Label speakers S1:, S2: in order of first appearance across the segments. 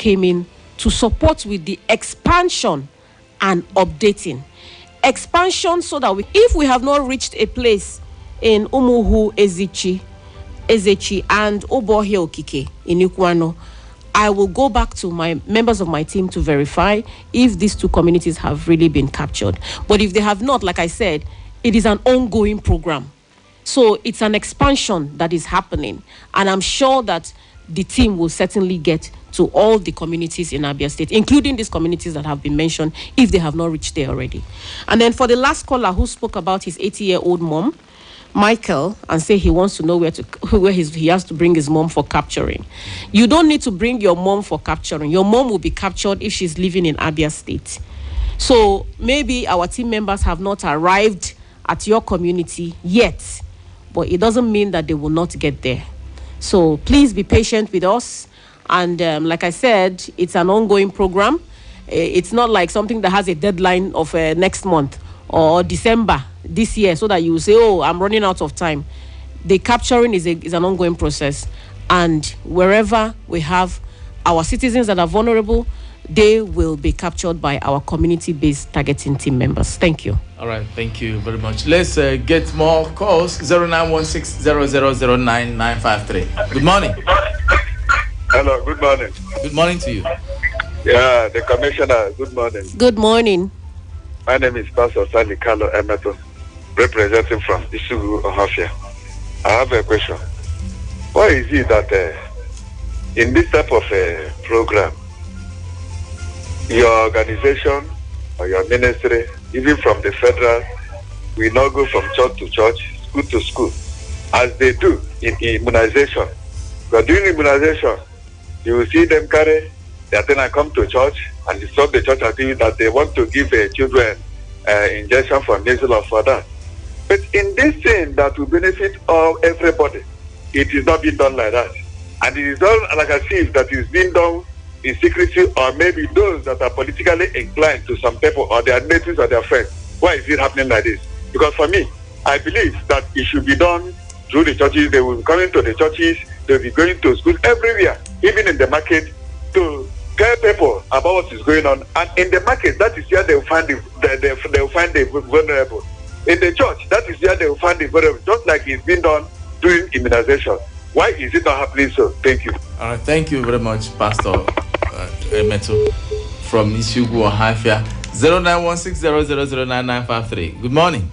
S1: came in to support with the expansion and updating. Expansion so that if we have not reached a place in Umuhu, Ezechi and Obohe Okike in Ikwano, I will go back to my members of my team to verify if these two communities have really been captured. But if they have not, like I said, it is an ongoing program. So it's an expansion that is happening. And I'm sure that the team will certainly get to all the communities in Abia State, including these communities that have been mentioned, if they have not reached there already. And then for the last caller who spoke about his 80-year-old mom, Michael, and say he wants to know where he has to bring his mom for capturing. You don't need to bring your mom for capturing. Your mom will be captured if she's living in Abia State. So maybe our team members have not arrived at your community yet, but it doesn't mean that they will not get there. So please be patient with us. And like I said, it's an ongoing program. It's not like something that has a deadline of next month or December this year, so that you say, oh, I'm running out of time. The capturing is an ongoing process. And wherever we have our citizens that are vulnerable, they will be captured by our community-based targeting team members. Thank you.
S2: All right, thank you very much. Let's get more calls. 0916-0009953. Good morning.
S3: Hello, good morning.
S2: Good morning to you.
S3: Yeah, the commissioner, good morning.
S1: Good morning.
S3: My name is Pastor Stanley Carlo Emeto, representing from Isugu, Ohafia. I have a question. Why is it that in this type of program, your organization or your ministry, even from the federal, we now go from church to church, school to school, as they do in immunization? But during immunization, you will see them carry their thing and come to church and disturb the church activity that they want to give children injection for measles or for that. But in this thing that will benefit everybody, it is not being done like that. And it is done like as if that is being done in secrecy, or maybe those that are politically inclined to some people or their natives or their friends. Why is it happening like this? Because for me, I believe that it should be done through the churches. They will be coming to the churches, they will be going to school everywhere, even in the market, to tell people about what is going on. And in the market, that is where they will find the vulnerable. In the church, that is where they will find the vulnerable, just like it's been done during immunization. Why is it not happening so? Thank you.
S2: All right, thank you very much, Pastor Emeto from Isugu, Ohafia. 0916-0009953. Good morning.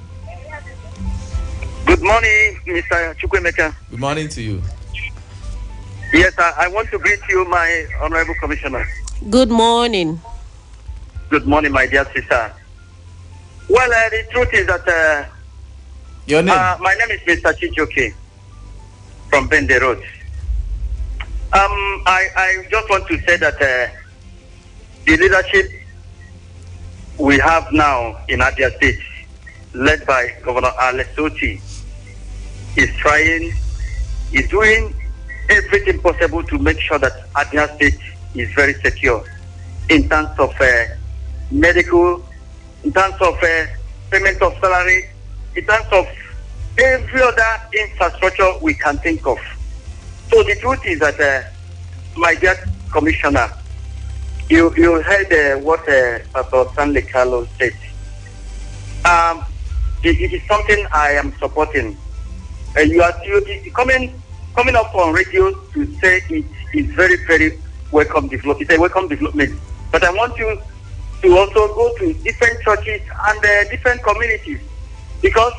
S4: Good morning, Mr. Chukwuemeka.
S2: Good morning to you.
S4: Yes, I want to greet you, my Honorable Commissioner.
S1: Good morning.
S4: Good morning, my dear sister. Well, the truth is that
S2: your name?
S4: My name is Mr. Chijoke from Bende Road. I just want to say that the leadership we have now in Abia State, led by Governor Otti, is doing everything possible to make sure that Abia State is very secure in terms of medical, in terms of payment of salary, in terms of every other infrastructure we can think of. So the truth is that, my dear Commissioner, you heard what Pastor Stanley Carlo said. It is something I am supporting. You are coming up on radio to say it is very, very welcome development. It's a welcome development. But I want you to also go to different churches and different communities, because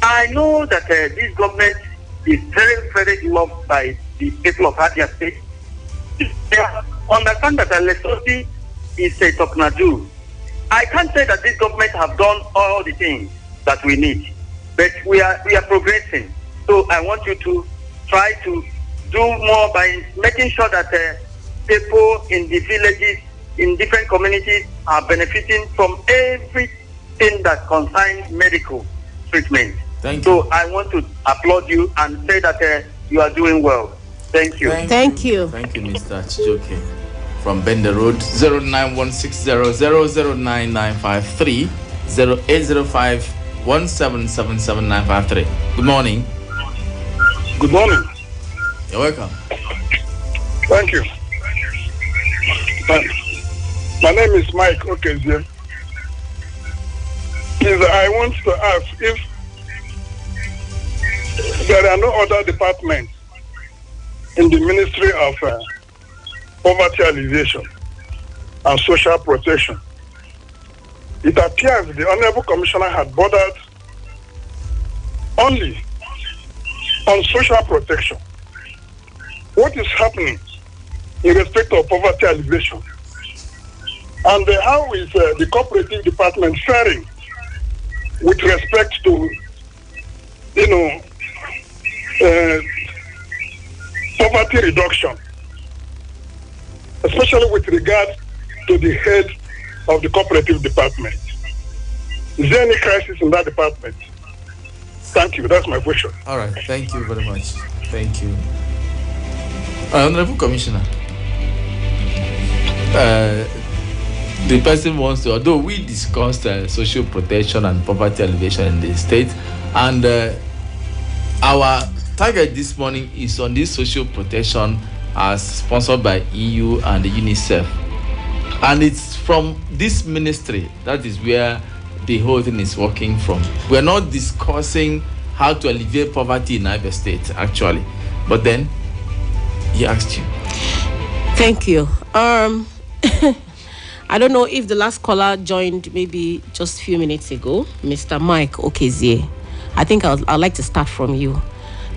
S4: I know that this government is very, very loved by the people of Abia State. They understand that Lesotho is a Toknadu. I can't say that this government have done all the things that we need, but we are progressing. So I want you to try to do more by making sure that people in the villages, in different communities, are benefiting from everything that concerns medical treatment.
S2: Thank you.
S4: So I want to applaud you and say that you are doing well. Thank you.
S1: Thank you.
S2: Thank you, Mr. Chijoke from Bender Road. 0916-0009953 0805-1777953. Good morning.
S3: Good morning.
S2: You're welcome.
S3: Thank you.
S5: My name is Mike Okezie. Please, I want to ask if there are no other departments in the Ministry of Poverty Alleviation and Social Protection. It appears the Honorable Commissioner had bordered only on social protection. What is happening in respect of poverty alleviation? And how is the cooperative department faring with respect to, poverty reduction, especially with regard to the head of the cooperative department? Is there any crisis in that department? Thank you. That's my question.
S2: All right. Thank you very much. Thank you. Honorable Commissioner, the person wants to, although we discussed social protection and poverty alleviation in the state, and our target this morning is on this social protection as sponsored by EU and UNICEF. And it's from this ministry, that is where the whole thing is working from. We're not discussing how to alleviate poverty in Abia State, actually. But then, he asked you.
S1: Thank you. I don't know if the last caller joined maybe just a few minutes ago, Mr. Mike Okezie. I think I'd like to start from you.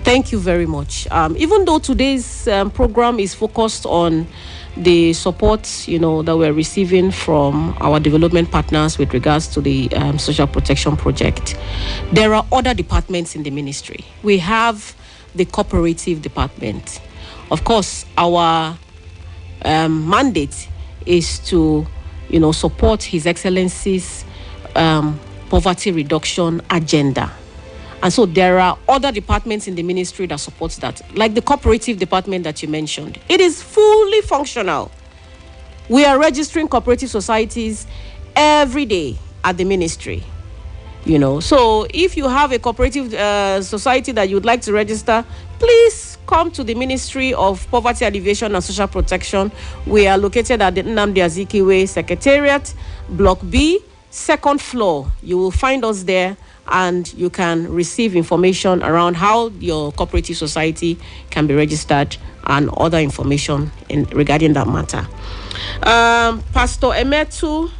S1: Thank you very much. Even though today's program is focused on the support, that we're receiving from our development partners with regards to the social protection project, there are other departments in the ministry. We have the cooperative department. Of course, our mandate is to, support His Excellency's poverty reduction agenda. And so there are other departments in the ministry that supports that, like the cooperative department that you mentioned. It is fully functional. We are registering cooperative societies every day at the ministry. So if you have a cooperative society that you'd like to register, please come to the Ministry of Poverty Alleviation and Social Protection. We are located at the Nnamdi Azikiwe Secretariat, Block B, second floor. You will find us there, and you can receive information around how your cooperative society can be registered and other information regarding that matter. Pastor Emetu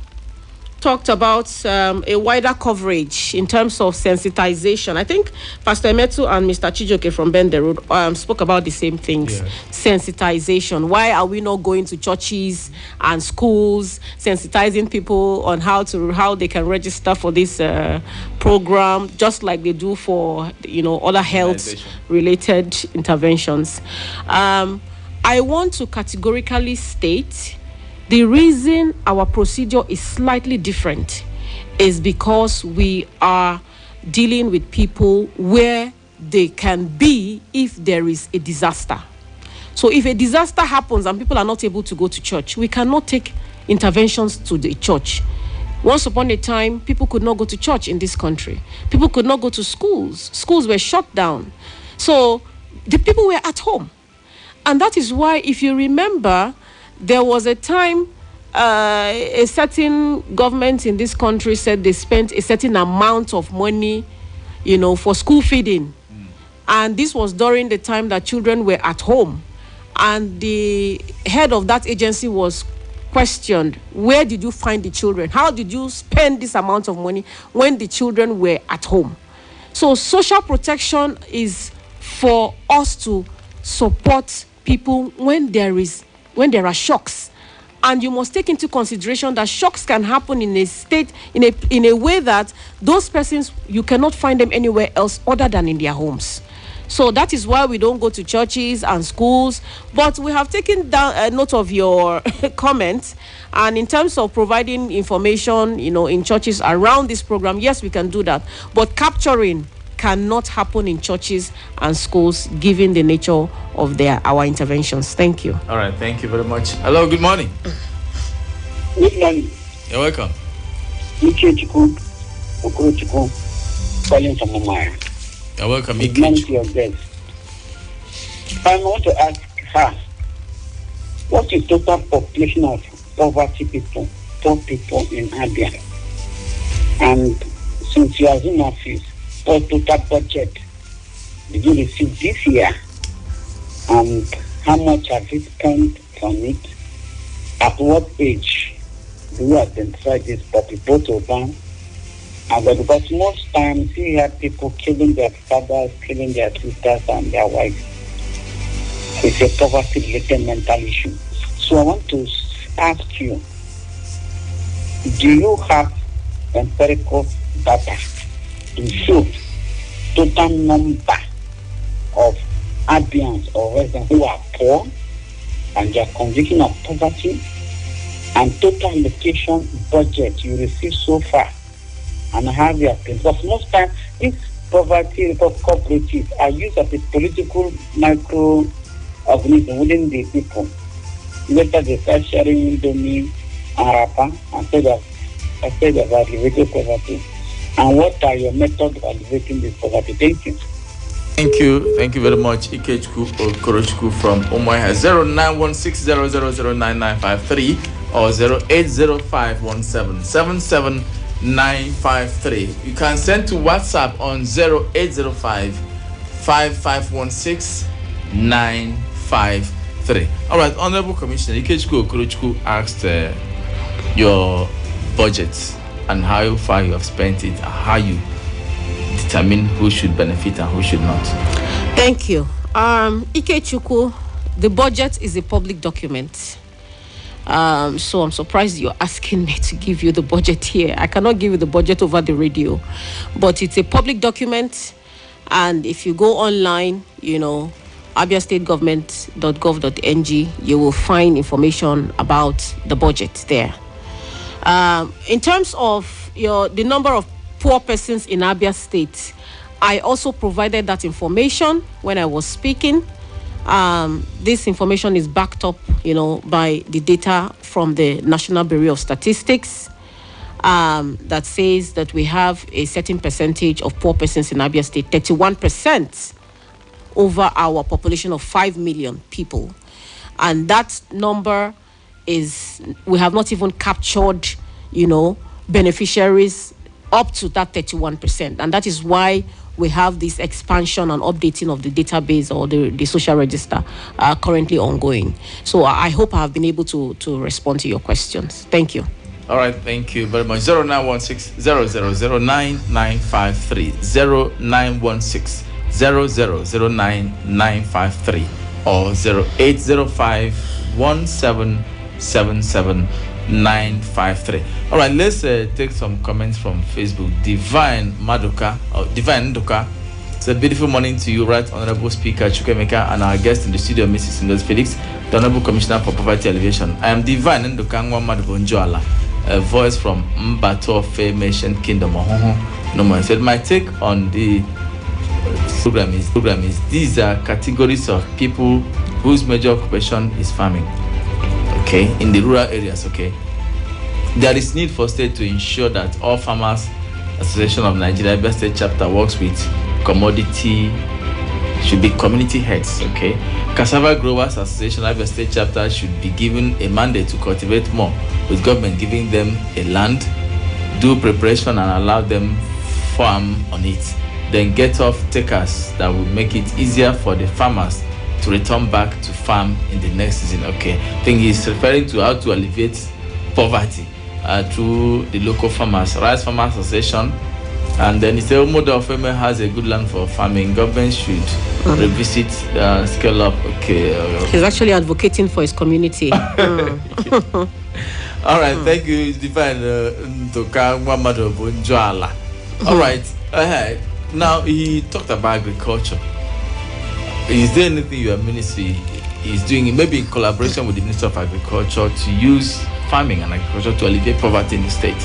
S1: talked about a wider coverage in terms of sensitization. I think Pastor Emetu and Mr. Chijoke from Bende Road spoke about the same things. Yes. Sensitization. Why are we not going to churches and schools, sensitizing people on how they can register for this program, just like they do for other health-related interventions? I want to categorically state the reason our procedure is slightly different is because we are dealing with people where they can be if there is a disaster. So if a disaster happens and people are not able to go to church, we cannot take interventions to the church. Once upon a time, people could not go to church in this country. People could not go to schools. Schools were shut down. So the people were at home. And that is why, if you remember, there was a time a certain government in this country said they spent a certain amount of money, for school feeding. And this was during the time that children were at home. And the head of that agency was questioned, where did you find the children? How did you spend this amount of money when the children were at home? So social protection is for us to support people when there are shocks. And you must take into consideration that shocks can happen in a state, in a way that those persons, you cannot find them anywhere else other than in their homes. So that is why we don't go to churches and schools. But we have taken down a note of your comments. And in terms of providing information, in churches around this program, yes, we can do that. But capturing cannot happen in churches and schools, given the nature of our interventions. Thank you.
S2: All right, thank you very much. Hello, good morning.
S6: Good morning.
S2: You're welcome.
S6: Calling from Mumbai.
S2: You're welcome.
S6: Good morning to your guest. I want to ask her, what is the total population of poverty people, poor people in Abia. And since you are in office, what total budget did you receive this year? And how much have you spent on it? At what age do you identify these poor people to ban? And because most times you have people killing their fathers, killing their sisters and their wives. It's a poverty-related mental issue. So I want to ask you, do you have empirical data to show total number of Abians or residents who are poor and they are convicted of poverty, and total allocation budget you receive so far, and how they are paid? Because most times these poverty cooperatives are used as a political microorganism within the people. Later they start sharing Indomie and Rapa instead of alleviating poverty. And what are your methods of alleviating this poverty? Thank you.
S2: Thank you very much, Ikechukwu Okorochukwu from Umuahia. 0916000993 or 08051777953. You can send to WhatsApp on 0805551693. All right, Honorable Commissioner Ikechukwu Okorochukwu asked your budget and how far you have spent it, how you determine who should benefit and who should not.
S1: Thank you. Ikechukwu, the budget is a public document. So I'm surprised you're asking me to give you the budget here. I cannot give you the budget over the radio, but it's a public document. And if you go online, abiastategovernment.gov.ng, you will find information about the budget there. In terms of the number of poor persons in Abia State, I also provided that information when I was speaking. This information is backed up, by the data from the National Bureau of Statistics that says that we have a certain percentage of poor persons in Abia State, 31% over our population of 5 million people. And that number is, we have not even captured, beneficiaries up to that 31%. And that is why we have this expansion and updating of the database or the social register currently ongoing. So I hope I have been able to respond to your questions. Thank you.
S2: All right, thank you very much. 0916-0009953, 0916-0009953, or 0805-1777-953. All right, let's take some comments from Facebook. Divine Ndoka. It's a beautiful morning to you, right, Honorable Speaker Chukwuemeka, and our guest in the studio, Mrs. Ngozi Felix, the Honorable Commissioner for Poverty Alleviation. I am Divine Ndoka Nwamadubonjoala, a voice from Mbato Formation Kingdom. No more. Said my take on the program is these are categories of people whose major occupation is farming. Okay, in the rural areas. Okay, there is need for state to ensure that all Farmers Association of Nigeria Abia State chapter works with should be community heads. Okay, Cassava Growers Association Abia State chapter should be given a mandate to cultivate more, with government giving them a land, do preparation and allow them farm on it. Then get off takers that will make it easier for the farmers to return back to farm in the next season. Okay, I think he's referring to how to alleviate poverty through the local farmers, Rice Farmers Association. And then he said, Omodo of Feme has a good land for farming. Government should revisit, scale up. Okay.
S1: He's actually advocating for his community.
S2: All right, thank you, Divine Ndoka Nwamadubonjoala. All right, now he talked about agriculture. Is there anything your ministry is doing, maybe in collaboration with the Minister of Agriculture, to use farming and agriculture to alleviate poverty in the state?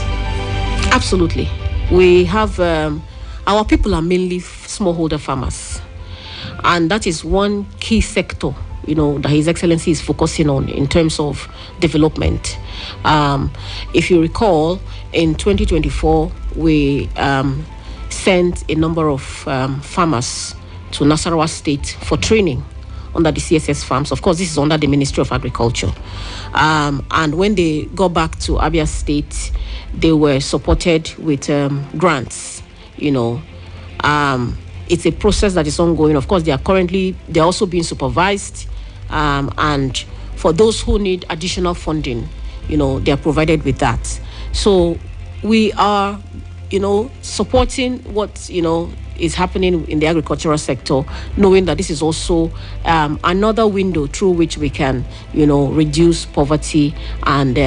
S1: Absolutely. We have, our people are mainly smallholder farmers. And that is one key sector, that His Excellency is focusing on in terms of development. If you recall, in 2024, we sent a number of farmers to Nasarawa State for training under the CSS farms. Of course, this is under the Ministry of Agriculture. And when they got back to Abia State, they were supported with grants. It's a process that is ongoing. Of course, they're also being supervised. And for those who need additional funding, they are provided with that. So we are, supporting what, is happening in the agricultural sector, knowing that this is also another window through which we can, reduce poverty and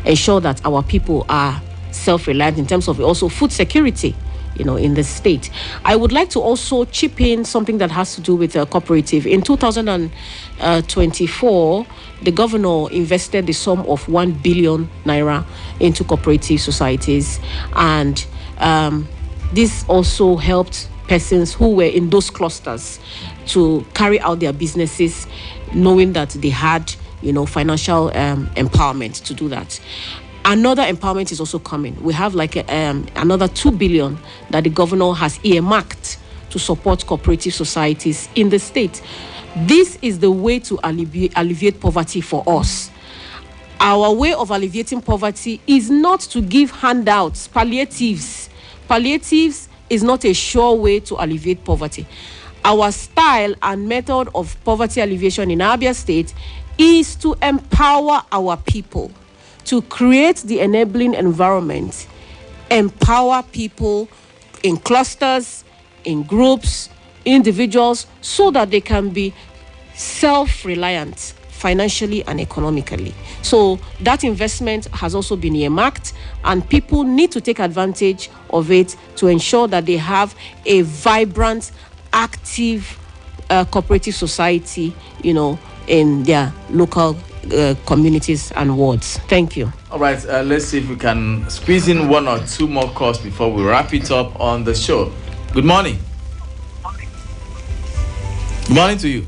S1: ensure that our people are self-reliant in terms of also food security, in the state. I would like to also chip in something that has to do with a cooperative. In 2024, the governor invested the sum of 1 billion naira into cooperative societies, and this also helped persons who were in those clusters to carry out their businesses, knowing that they had, financial empowerment to do that. Another empowerment is also coming. We have another 2 billion that the governor has earmarked to support cooperative societies in the state. This is the way to alleviate poverty for us. Our way of alleviating poverty is not to give handouts, palliatives. Palliatives is not a sure way to alleviate poverty. Our style and method of poverty alleviation in Abia State is to empower our people, to create the enabling environment, empower people in clusters, in groups, individuals, so that they can be self-reliant financially and economically. So that investment has also been earmarked, and people need to take advantage of it to ensure that they have a vibrant, active cooperative society, in their local communities and wards. Thank you.
S2: All right, let's see if we can squeeze in one or two more calls before we wrap it up on the show. Good morning. Good morning to you.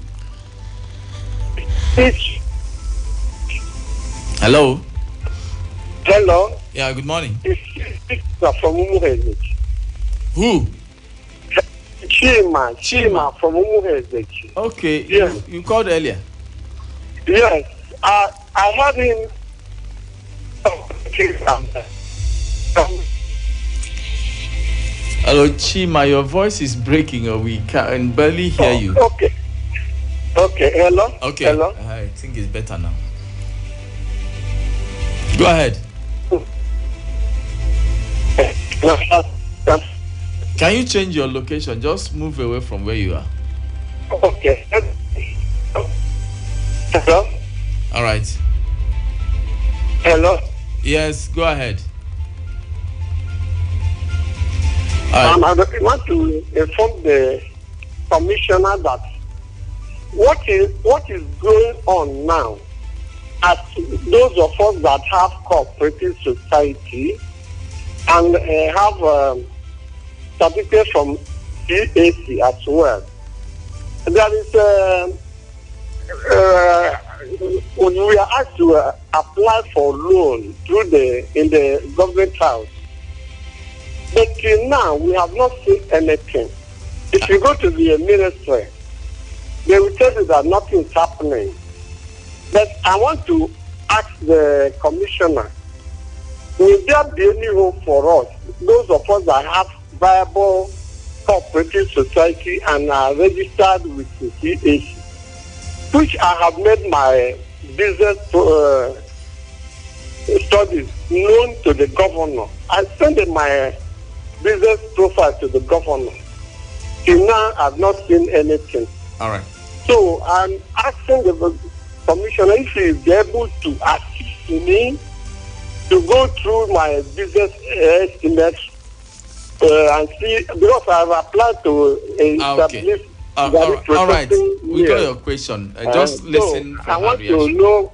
S2: Hello.
S5: Hello.
S2: Yeah, good morning.
S5: It's from Umuhezek.
S2: Who?
S5: Chima from Umuhezek.
S2: Okay,
S5: yes.
S2: You called earlier.
S5: Yes, I had him.
S2: Hello, Chima, your voice is breaking, or we can barely hear you.
S5: Okay. Hello.
S2: Okay.
S5: Hello.
S2: I think it's better now. Go ahead. Can you change your location? Just move away from where you are.
S5: Okay. Hello.
S2: All right.
S5: Hello.
S2: Yes, go ahead.
S5: I want to inform the commissioner that what is going on now, as those of us that have cooperative society and have certificate from CAC as well, there is we are asked to apply for loan in the government house. But till now, we have not seen anything. If you go to the ministry, they will tell you that nothing is happening. But I want to ask the commissioner, will there be any hope for us, those of us that have viable cooperative society and are registered with the CAC, which I have made my business studies known to the governor. I sent my business profile to the governor. Till now, I've not seen anything.
S2: All right.
S5: So I'm asking the commissioner if he is able to assist me to go through my business estimates and see, because I've applied to establish.
S2: All right. We got your question. Just listen.
S5: I want to know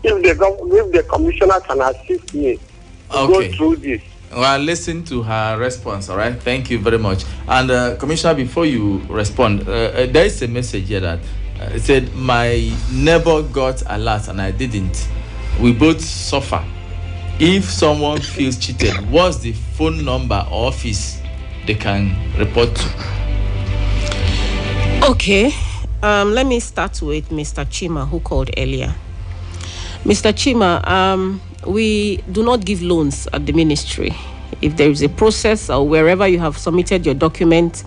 S5: if the commissioner can assist me to go through this.
S2: Well, listen to her response. All right. Thank you very much. And Commissioner, before you respond, there is a message here that it said my neighbor got alert and I didn't. We both suffer. If someone feels cheated, what's the phone number or office they can report to?
S1: Okay. Let me start with Mr. Chima, who called earlier. Mr. Chima, we do not give loans at the ministry. If there is a process or wherever you have submitted your document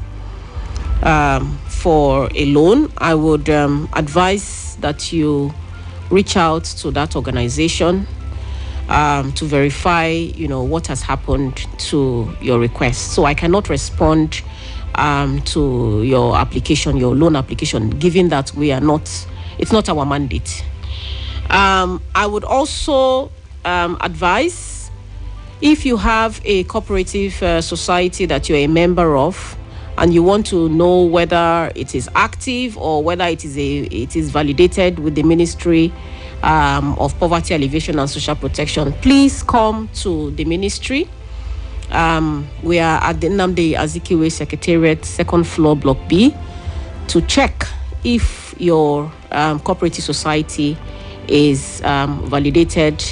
S1: for a loan, I would advise that you reach out to that organization to verify, what has happened to your request. So I cannot respond to your application, your loan application, given that it's not our mandate. I would also advise, if you have a cooperative society that you're a member of, and you want to know whether it is active or whether it is validated with the Ministry of Poverty Alleviation and Social Protection, please come to the ministry. We are at the Nnamdi Azikiwe Secretariat, 2nd floor, Block B, to check if your cooperative society is validated,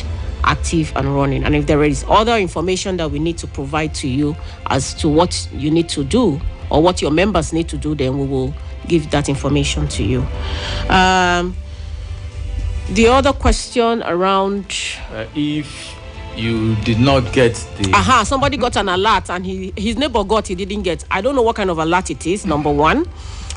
S1: active, and running. And if there is other information that we need to provide to you as to what you need to do or what your members need to do, then we will give that information to you. The other question around
S2: if you did not get the
S1: somebody got an alert and his neighbor he didn't get. I don't know what kind of alert it is. Number one,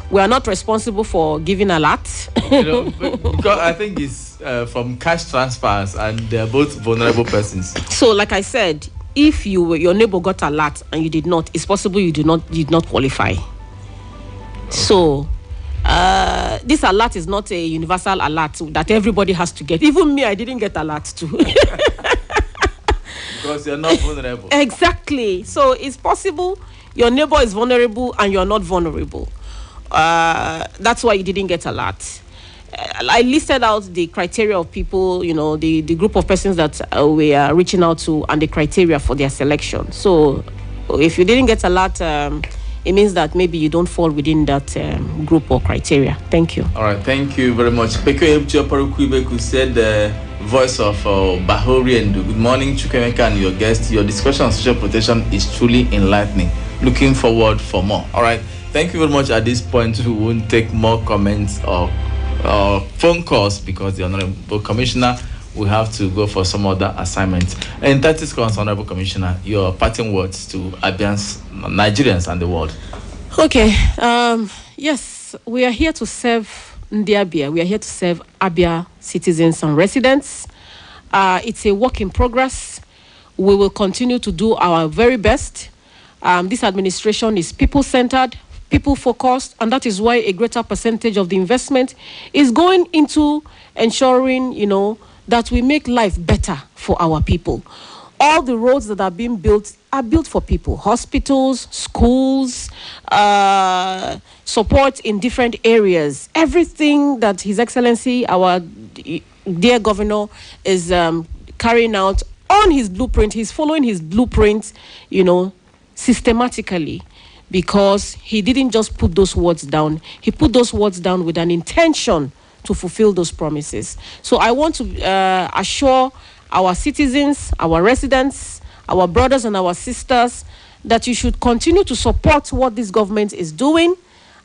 S1: we are not responsible for giving alerts.
S2: Because I think it's from cash transfers, and they're both vulnerable persons. So,
S1: like I said, if your neighbor got alert and you did not, it's possible you did not qualify. So this alert is not a universal alert that everybody has to get. Even me, I didn't get alert too.
S2: Because you're not vulnerable.
S1: Exactly. So it's possible your neighbor is vulnerable and you're not vulnerable. That's why you didn't get alert. I listed out the criteria of people, the group of persons that we are reaching out to, and the criteria for their selection. So if you didn't get alert, it means that maybe you don't fall within that group or criteria. Thank you.
S2: All right, thank you very much. Peko Parukuibeku said the voice of Bahori, and good morning, Chukwuemeka, and your guest. Your discussion on social protection is truly enlightening. Looking forward for more. All right, thank you very much. At this point, we won't take more comments or phone calls because the Honorable Commissioner will have to go for some other assignments. In 30 seconds, Honorable Commissioner, your parting words to Abians, Nigerians, and the world.
S1: Okay. Yes, we are here to serve Abia. We are here to serve Abia citizens and residents. It's a work in progress. We will continue to do our very best. This administration is people-centered, people-focused, and that is why a greater percentage of the investment is going into ensuring, that we make life better for our people. All the roads that are being built are built for people. Hospitals, schools, support in different areas. Everything that His Excellency, our dear governor, is carrying out on his blueprint. He's following his blueprint, systematically, because he didn't just put those words down. He put those words down with an intention to fulfill those promises. So I want to assure our citizens, our residents, our brothers and our sisters that you should continue to support what this government is doing.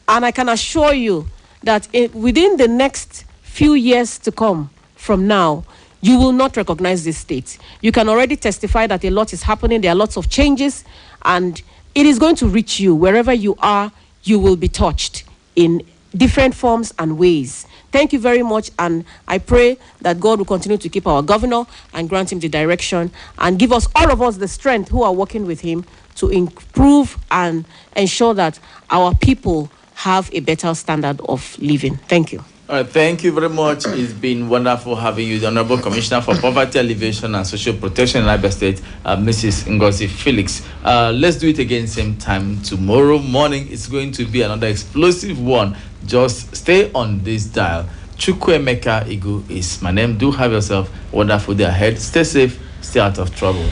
S1: And I can assure you that within the next few years to come from now, you will not recognize this state. You can already testify that a lot is happening. There are lots of changes, and it is going to reach you. Wherever you are, you will be touched in different forms and ways. Thank you very much, and I pray that God will continue to keep our governor and grant him the direction and give us, all of us, the strength who are working with him to improve and ensure that our people have a better standard of living. Thank you.
S2: All right, thank you very much. It's been wonderful having you, the Honorable Commissioner for Poverty Alleviation and Social Protection in Abia State, Mrs. Ngozi Felix. Let's do it again same time tomorrow morning. It's going to be another explosive one. Just stay on this dial. Chukwuemeka Igu is my name. Do have yourself a wonderful day ahead. Stay safe, stay out of trouble.